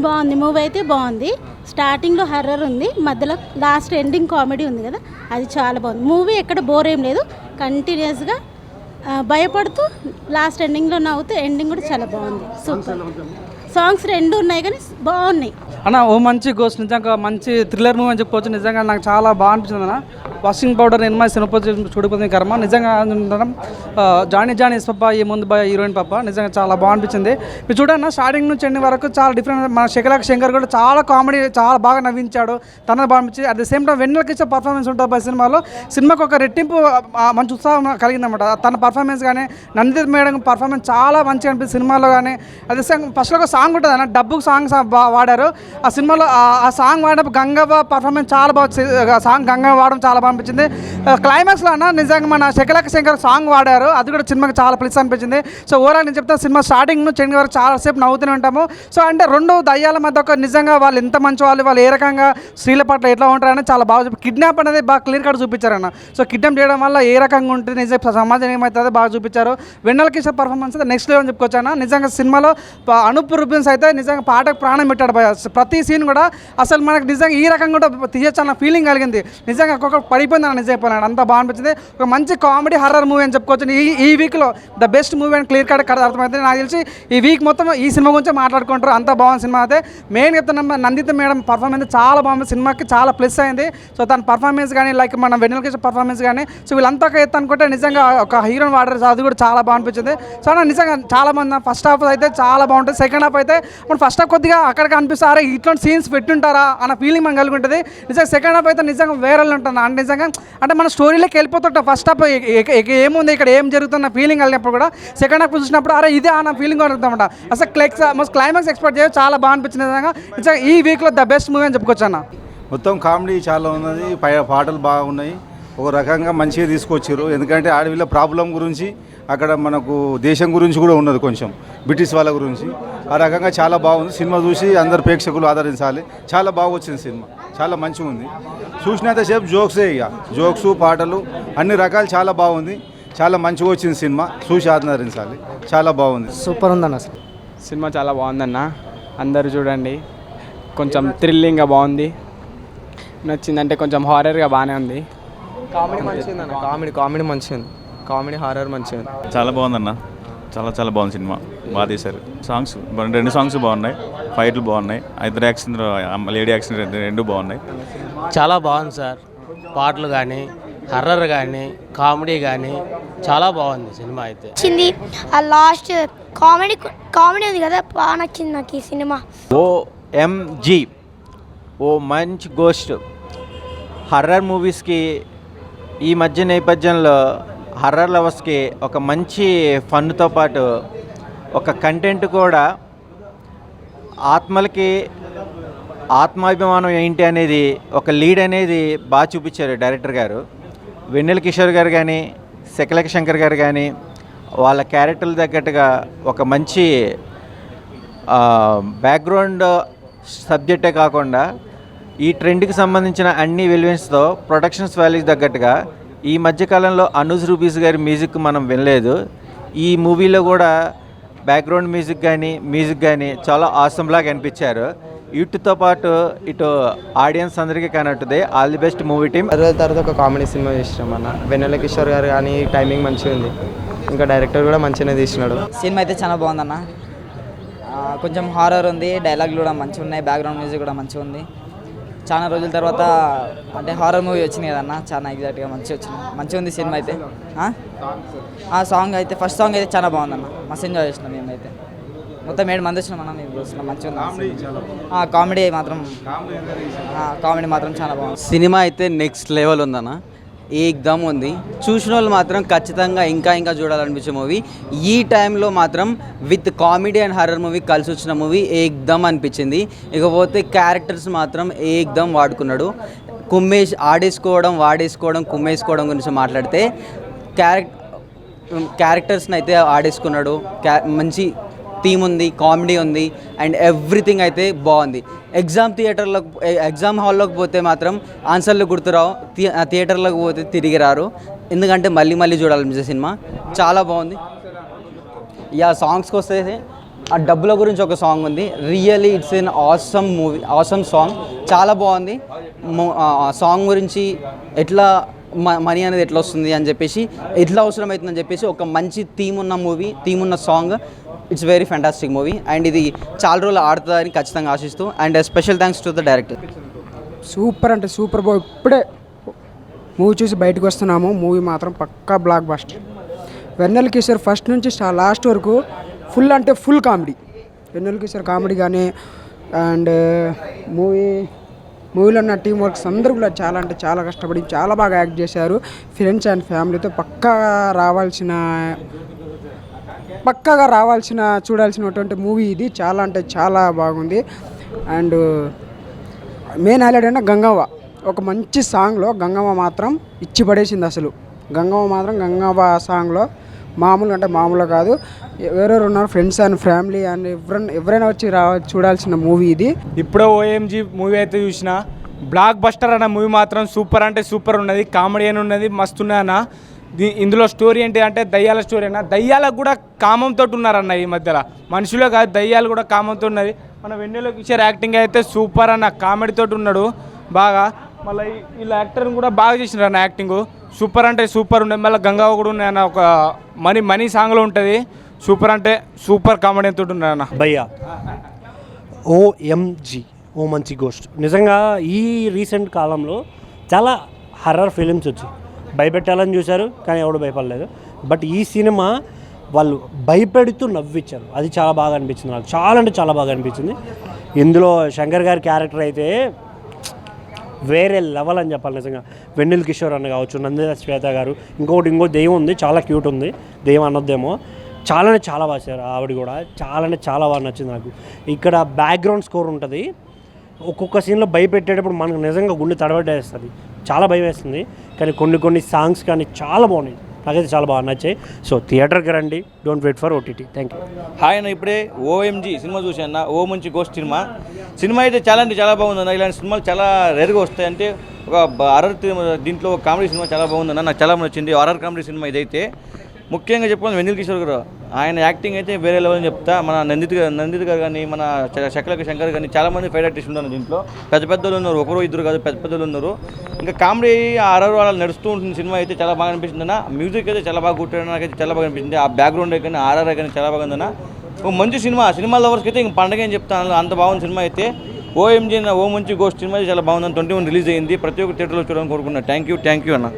బాగుంది. మూవీ అయితే బాగుంది. స్టార్టింగ్లో హర్రర్ ఉంది, మధ్యలో లాస్ట్ ఎండింగ్ కామెడీ ఉంది కదా, అది చాలా బాగుంది. మూవీ ఎక్కడ బోర్ ఏం లేదు, కంటిన్యూస్గా భయపడుతూ లాస్ట్ ఎండింగ్లో నవ్వుతూ ఎండింగ్ కూడా చాలా బాగుంది. సూపర్. సాంగ్స్ రెండు ఉన్నాయి కానీ బాగున్నాయి అన్న. ఓ మంచి గోస్ట్, నిజంగా మంచి థ్రిల్లర్ మూవీ అని చెప్పుకోవచ్చు. నిజంగా నాకు చాలా బాగా అనిపించింది అన్న. వాషింగ్ పౌడర్ ఎనిమిది సినిపోతే చూడిపోతుంది కర్మ. నిజంగా జానీ పప్ప ఈ ముందు బాయ్ హీరోయిన్ పప్ప నిజంగా చాలా బాగా అనిపించింది. మీరు చూడన్న స్టార్టింగ్ నుంచి ఎండింగ్ వరకు చాలా డిఫరెంట్. మన శంకర్ కూడా చాలా కామెడీ, చాలా బాగా నవ్వించాడు. తనది బాగా అనిపించింది. అట్ ద సేమ్ టైం వెన్నెలకి ఇచ్చే పర్ఫార్మెన్స్ ఉంటుంది పై సినిమాకు ఒక రెట్టింపు మంచి ఉత్సాహం కలిగిందన్నమాట. తన పర్ఫార్మెన్స్ కానీ నందిత మేడం పర్ఫార్మెన్స్ చాలా మంచిగా అనిపిస్తుంది సినిమాలో. కానీ అదే ఫస్ట్లో ఒక సాంగ్ ఉంటుంది అన్న, డబ్బుకు సాంగ్స్ వాడారు ఆ సినిమాలో. ఆ సాంగ్ వాడినప్పుడు గంగవ్వ పర్ఫార్మెన్స్ చాలా బాగా, సాంగ్ గంగవ్వ వాడడం చాలా బాగా అనిపించింది. క్లైమాక్స్లో అన్న నిజంగా మన శంకర్ సాంగ్ వాడారు, అది కూడా సినిమాకి చాలా ప్లస్ అనిపించింది. సో ఓవరాల్ నేను చెప్తాను, సినిమా స్టార్టింగ్ నుంచి ఎండింగ్ వరకు చాలాసేపు నవ్వుతూనే ఉంటాము. సో అంటే రెండు దయ్యాల మధ్య ఒక నిజంగా వాళ్ళు ఎంత మంచి వాళ్ళు ఏ రకంగా స్త్రీల పట్ల ఎట్లా ఉంటారని చాలా బాగా కిడ్నాప్ అనేది బాగా క్లియర్ కట్ చూపించారన్న. సో కిడ్నాప్ చేయడం వల్ల ఏ రకంగా ఉంటుంది, నిజంగా సమాజం ఏమవుతుందో బాగా చూపించారు. వెన్నెల కిషోర్ పర్ఫార్మెన్స్ అయితే నెక్స్ట్ లెవెల్ అని చెప్పుకోవచ్చు అన్న. నిజంగా సినిమాలో అనూప్ రూబెన్స్ అయితే నిజంగా పాటకు ప్రాణం పెట్టాడు. ప్రతి సీన్ కూడా అసలు మనకు నిజంగా ఈ రకంగా కూడా తీయచ్చు అన్న ఫీలింగ్ కలిగింది. నిజంగా ఒక్కొక్క పడిపోయింది అన్న, నిజం చెప్పాలి అంత బాగా అనిపించింది. ఒక మంచి కామెడీ హర్రర్ మూవీ అని చెప్పుకోవచ్చు. ఈ వీక్లో ద బెస్ట్ మూవీ అని క్లియర్ కట్ అర్థమైతే నాకు తెలిసి ఈ వీక్ మొత్తం ఈ సినిమా గురించి మాట్లాడుకుంటారు. అంత బాగుంది సినిమా అయితే. మెయిన్ చెప్తున్నా నందిత మేడం పర్ఫార్మెన్స్ చాలా బాగుంది, సినిమాకి చాలా ప్లస్ అయింది. సో తన పర్ఫార్మెన్స్ కానీ లైక్ మన వెన్నెల కిషోర్ పర్ఫార్మెన్స్ కానీ సో వీళ్ళంతా ఒక ఎత్తు అనుకుంటే నిజంగా ఒక హీరోని వాడారు, అది కూడా చాలా బాగా అనిపించింది. సో నిజంగా చాలా మంది ఫస్ట్ హాఫ్ అయితే చాలా బాగుంటుంది. సెకండ్ హాఫ్ అయితే మనం ఫస్ట్ హాఫ్ కొద్దిగా అక్కడికి అనిపిస్తారా ఇట్లాంటి సీన్స్ పెట్టుంటారా అన్న ఫీలింగ్ మనం కలిగి ఉంటుంది. నిజంగా సెకండ్ హాఫ్ అయితే నిజంగా వేరే ఉంటుంది అంటే నిజంగా అంటే మన స్టోరీలోకి వెళ్ళిపోతుంటాం. ఫస్ట్ హాఫ్ ఏముంది ఇక్కడ ఏం జరుగుతున్న ఫీలింగ్ కలిగినప్పుడు కూడా సెకండ్ హాఫ్ చూసినప్పుడు అరే ఇదే అన్న ఫీలింగ్ కలుగుతామంట. అసలు క్లైమాక్స్ ఎక్స్పెక్ట్ చేయ చాలా బాగా అనిపించింది. నిజంగా నిజంగా ఈ వీక్లో ద బెస్ట్ మూవీ అని చెప్పుకోవచ్చు అన్న. మొత్తం కామెడీ చాలా ఉన్నది, పాటలు బాగున్నాయి, ఒక రకంగా మంచిగా తీసుకొచ్చారు. ఎందుకంటే అడవిలో ప్రాబ్లం గురించి, అక్కడ మనకు దేశం గురించి కూడా ఉన్నది, కొంచెం బ్రిటిష్ వాళ్ళ గురించి. ఆ రకంగా చాలా బాగుంది. సినిమా చూసి అందరు ప్రేక్షకులు ఆదరించాలి. చాలా బాగా వచ్చింది సినిమా, చాలా మంచిగా ఉంది. చూసినంతసేపు జోక్సే, ఇక జోక్స్ పాటలు అన్ని రకాలు చాలా బాగుంది. చాలా మంచిగా వచ్చింది సినిమా, చూసి ఆదరించాలి. చాలా బాగుంది, సూపర్ ఉందన్న. సినిమా చాలా బాగుందన్న, అందరూ చూడండి. కొంచెం థ్రిల్లింగ్గా బాగుంది, నచ్చిందంటే కొంచెం హారర్గా బాగానే ఉంది. కామెడీ మంచిగా ఉందన్న, కామెడీ మంచిగా ఉంది, కామెడీ హారర్ మంచిగా ఉంది. చాలా బాగుందన్న, చాలా బాగుంది సినిమా, బాగా తీశారు. సాంగ్స్ రెండు సాంగ్స్ బాగున్నాయి, ఫైట్లు బాగున్నాయి, ఇద్దరు యాక్షన్ లేడీ యాక్షన్ రెండు బాగున్నాయి. చాలా బాగుంది సార్, పాటలు కానీ హర్రర్ కానీ కామెడీ కానీ చాలా బాగుంది సినిమా అయితే. నచ్చింది ఆ లాస్ట్ కామెడీ ఉంది కదా, బాగా నచ్చింది నాకు ఈ సినిమా. OMG ఓ మంచి గోస్ట్. హర్రర్ మూవీస్కి ఈ మధ్య నేపథ్యంలో హర్రర్ లవర్స్కి ఒక మంచి ఫన్తో పాటు ఒక కంటెంట్ కూడా, ఆత్మలకి ఆత్మాభిమానం ఏంటి అనేది ఒక లీడ్ అనేది బాగా చూపించారు డైరెక్టర్ గారు. వెన్నెల కిషోర్ గారు కానీ శంకర్ గారు కానీ వాళ్ళ క్యారెక్టర్లు తగ్గట్టుగా ఒక మంచి బ్యాక్గ్రౌండ్ సబ్జెక్టే కాకుండా ఈ ట్రెండ్కి సంబంధించిన అన్ని వెల్వెన్స్తో ప్రొడక్షన్స్ వాల్యూస్ తగ్గట్టుగా ఈ మధ్యకాలంలో అనూజ్ రూబీస్ గారి మ్యూజిక్ మనం వినలేదు. ఈ మూవీలో కూడా బ్యాక్గ్రౌండ్ మ్యూజిక్ కానీ చాలా ఆసంలాగా అనిపించారు. వీటితో పాటు ఇటు ఆడియన్స్ అందరికీ కనెక్టుది. All the best movie team. తర్వాత ఒక కామెడీ సినిమా చేసినాం అన్న. వెన్నెల కిషోర్ గారు కానీ టైమింగ్ మంచిగా ఉంది, ఇంకా డైరెక్టర్ కూడా మంచిగానే తీసినాడు. సినిమా అయితే చాలా బాగుందన్న. కొంచెం హారర్ ఉంది, డైలాగులు కూడా మంచిగా ఉన్నాయి, బ్యాక్గ్రౌండ్ మ్యూజిక్ కూడా మంచిగా ఉంది. చాలా రోజుల తర్వాత అంటే హారర్ మూవీ వచ్చింది కదన్న, చాలా ఎగ్జాక్ట్గా మంచిగా ఉంది సినిమా అయితే. ఆ సాంగ్ అయితే ఫస్ట్ సాంగ్ అయితే చాలా బాగుందన్న, మస్తు ఎంజాయ్ చేసినాం మేమైతే. మొత్తం 7 మంది వచ్చినాం మనం, మంచిగా ఉంది. కామెడీ మాత్రం చాలా బాగుంది. సినిమా అయితే నెక్స్ట్ లెవెల్ ఉందన్న, ఏకదమ్ ఉంది. చూసిన వాళ్ళు మాత్రం ఖచ్చితంగా ఇంకా చూడాలనిపించే మూవీ. ఈ టైంలో మాత్రం with comedy and horror movie కలిసి వచ్చిన మూవీ ఏకదమ్ అనిపించింది. ఇకపోతే క్యారెక్టర్స్ మాత్రం ఏకదమ్ వాడుకున్నాడు. వాడేసుకోవడం కుమ్మేసుకోవడం గురించి మాట్లాడితే క్యారెక్టర్స్ని అయితే ఆడేసుకున్నాడు. మంచి థీమ్ ఉంది, కామెడీ ఉంది అండ్ ఎవ్రీథింగ్ అయితే బాగుంది. ఎగ్జామ్ హాల్లోకి పోతే మాత్రం ఆన్సర్లు గుర్తురావు, థియేటర్లోకి పోతే తిరిగి రారు, ఎందుకంటే మళ్ళీ చూడాలనిపించే సినిమా చాలా బాగుంది. సాంగ్స్కి వస్తే ఆ డబ్బుల గురించి ఒక సాంగ్ ఉంది. Really it's an awesome movie, awesome song, చాలా బాగుంది. ఆ సాంగ్ గురించి ఎట్లా మనీ అనేది ఎట్లా వస్తుంది అని చెప్పేసి, ఎట్లా అవసరం అవుతుందని చెప్పేసి ఒక మంచి థీమ్ ఉన్న మూవీ, థీమ్ ఉన్న song. It's very fantastic movie and ఇది చాలా రోజులు ఆడుతుందని ఖచ్చితంగా ఆశిస్తూ and special thanks to the director. Super అంటే సూపర్ బాయ్. ఇప్పుడే మూవీ చూసి బయటకు వస్తున్నాము. మూవీ మాత్రం పక్కా బ్లాక్ బస్టర్. వెన్నెల కిషోర్ ఫస్ట్ నుంచి లాస్ట్ వరకు ఫుల్ అంటే ఫుల్ కామెడీ. వెన్నెల కిషోర్ కామెడీ కానీ అండ్ మూవీలో ఉన్న టీం వర్క్స్ అందరూ కూడా చాలా అంటే చాలా కష్టపడి చాలా బాగా యాక్ట్ చేశారు. ఫ్రెండ్స్ అండ్ ఫ్యామిలీతో పక్కాగా రావాల్సిన చూడాల్సినటువంటి మూవీ ఇది. చాలా అంటే చాలా బాగుంది. అండ్ మెయిన్ హైలైట్ అంటే గంగవ్వ ఒక మంచి సాంగ్లో గంగవ్వ మాత్రం ఇచ్చి పడేసింది. అసలు గంగవ్వ సాంగ్లో మామూలుగా కాదు. ఎవరెవరు ఉన్నారు ఫ్రెండ్స్ అండ్ ఫ్యామిలీ అండ్ ఎవరైనా వచ్చి చూడాల్సిన మూవీ ఇది. ఇప్పుడే ఓఎంజీ మూవీ అయితే చూసిన బ్లాక్ బస్టర్ అన్న మూవీ మాత్రం సూపర్ అంటే సూపర్ ఉన్నది. కామెడీ అని ఉన్నది, మస్తు ఉన్నదన్న. ఇందులో స్టోరీ ఏంటి అంటే దయ్యాల స్టోరీ అన్న. దయ్యాలకు కూడా కామంతో ఉన్నారన్న ఈ మధ్యలో. మనుషులే కాదు, దయ్యాలు కూడా కామంతో ఉన్నది. మన వెన్నెల కిషోర్ యాక్టింగ్ అయితే సూపర్ అన్న, కామెడీతో ఉన్నాడు బాగా. మళ్ళీ వీళ్ళ యాక్టర్ని కూడా బాగా చేసినారు అన్న, యాక్టింగ్ సూపర్ అంటే సూపర్ ఉండే. మళ్ళీ గంగావ కూడా ఉన్నాయన్న, ఒక మనీ సాంగ్లో ఉంటుంది. సూపర్ అంటే సూపర్ కామెడీ తోటి ఉన్నాయన్న. భయ్యా ఓఎంజీ ఓ మంచి గోస్ట్. నిజంగా ఈ రీసెంట్ కాలంలో చాలా హర్రర్ ఫిలిమ్స్ వచ్చి భయపెట్టాలని చూశారు కానీ ఎవడు భయపడలేదు. బట్ ఈ సినిమా వాళ్ళు భయపెడుతూ నవ్వించారు. అది చాలా బాగా అనిపించింది నాకు, చాలా అంటే చాలా బాగా అనిపించింది. ఇందులో శంకర్ గారి క్యారెక్టర్ అయితే వేరే లెవెల్ అని చెప్పాలి నిజంగా. వెన్నెల కిషోర్ అన్న కావచ్చు, నందిత శ్వేత గారు, ఇంకో దెయ్యం ఉంది, చాలా క్యూట్ ఉంది, దెయ్యం అనొద్దేమో. చాలా అంటే చాలా బాగా చేశారు ఆవిడ కూడా. చాలా అంటే చాలా బాగా నచ్చింది నాకు. ఇక్కడ బ్యాక్గ్రౌండ్ స్కోర్ ఉంటుంది. ఒక్కొక్క సీన్లో భయపెట్టేటప్పుడు మనకు నిజంగా గుండె తడబడేస్తుంది, చాలా భయం వేస్తుంది. కానీ కొన్ని సాంగ్స్ కానీ చాలా బాగున్నాయి, నాకైతే చాలా బాగా నచ్చాయి. సో థియేటర్కి రండి, don't wait for OTT. Thank you. Hi అన్న, ఇప్పుడే ఓఎంజీ సినిమా చూసాను. ఓ మంచి గోస్ట్ సినిమా అయితే చాలా అంటే చాలా బాగుందన్న. ఇలాంటి సినిమాలు చాలా రేరుగా వస్తాయి. అంటే ఒక హారర్ దీంట్లో కామెడీ సినిమా చాలా బాగుందన్న, నాకు చాలా నచ్చింది. హారర్ కామెడీ సినిమా ఇదైతే. ముఖ్యంగా చెప్పుకోవాలి వెన్నెల కిషోర్ గారు, ఆయన యాక్టింగ్ అయితే వేరే లెవెల్ అని చెప్తా. మన నందిత గారు కానీ, మన శంకర్ కానీ చాలామంది ఫైట్ ఆర్టిస్ట్ ఉన్నారు దీంట్లో. పెద్దలు ఉన్నారు, ఒకరు ఇద్దరు కాదు, పెద్దలు ఉన్నారు. ఇంకా కామెడీ హారర్ వాళ్ళు నడుస్తూ ఉంటుంది. సినిమా అయితే చాలా బాగా అనిపిస్తుంది అన్న. మ్యూజిక్ అయితే చాలా బాగా కుట్టాడు, నాకైతే చాలా బాగా అనిపించింది. ఆ బ్యాక్గ్రౌండ్ కానీ హారర్ కానీ చాలా బాగా ఉందన్న. ఒక మంచి సినిమా లవర్స్కి అయితే ఇంక పండగ అని చెప్తాను, అంత బాగుంది సినిమా అయితే. ఓఎంజీ ఓ మంచి గోస్ట్ సినిమా చాలా బాగుందని 21 రిలీజ్ అయింది. ప్రతి ఒక్క థియేటర్లో చూడాలని కోరుకున్నాను. థ్యాంక్ యూ అన్న.